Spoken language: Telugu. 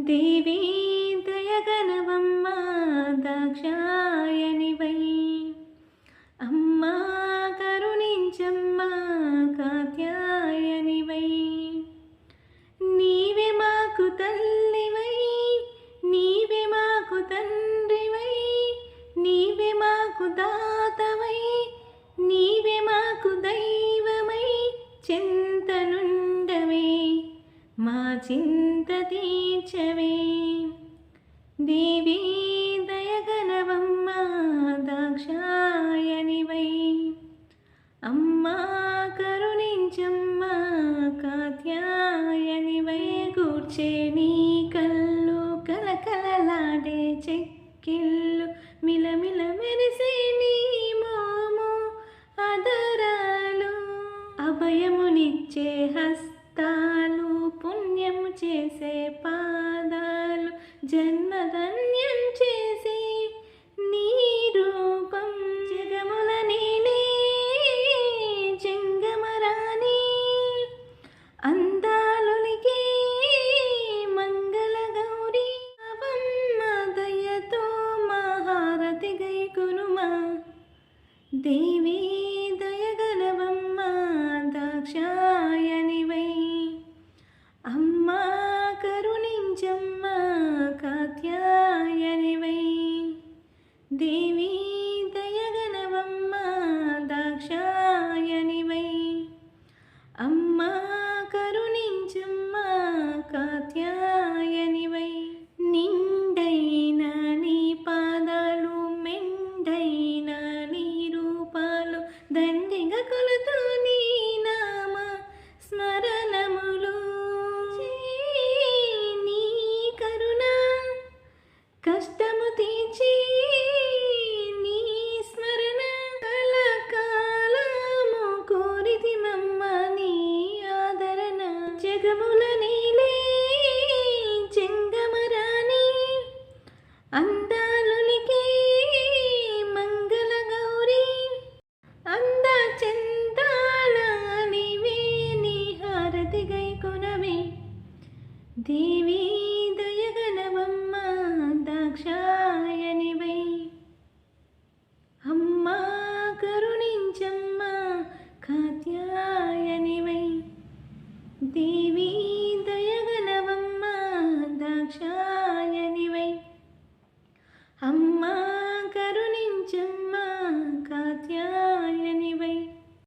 దేవీ దయగనవమ్మ దాక్షాయణివై, అమ్మా కరుణించమ్మ కాత్యాయనివై. నీవే మాకు తల్లివై, నీవే మాకు తండ్రివై, నీవే మాకు దాతవై, నీవే మాకు దైవమై చింతనుండవే, మా చింత తీర్చవే. దేవీ దయగనవమ్మ దాక్షాయనివై, అమ్మా కరుణించమ్మ కాత్యాయనివై. కూర్చే నీ కళ్ళు కలకలలాడే చెక్కిళ్ళు, మిలమిల మెరిసే నీ మోము అదరాలు, అభయమునిచ్చే హస్తాలు, పుణ్యము చేసే పాదాలు, జన్మధన్యం చేసి నీ రూపం జగముల నీలే జంగమరాణి, అందాలునికే మంగళ గౌరీ. అవమ్మ దయతో మహారతి గైకొనుమా, దేవీ దయగలవమ్మ దాక్షాయనివై, అమ్మా కరుణించమ్మ కాత్యాయనివై. దేవీ దయగనవమ్మ దాక్షాయనివై, అమ్మా కరుణించమ్మ కాత్యాయనివై. నిండైన నీ పాదాలు, మెండైన నీ రూపాలు, దండిగా కొలుతూ నీ నామ స్మరణములు. నీ కరుణ కష్టము తీర్చి నీ స్మరణ కలకాలము కోరితిమమ్మ నీ ఆదరణ. జగముల నీలే జంగమరాణి, అందాలునికే మంగళ గౌరీ, అంద చందాల నీవే నీ హారతి గైకొనవే. దేవి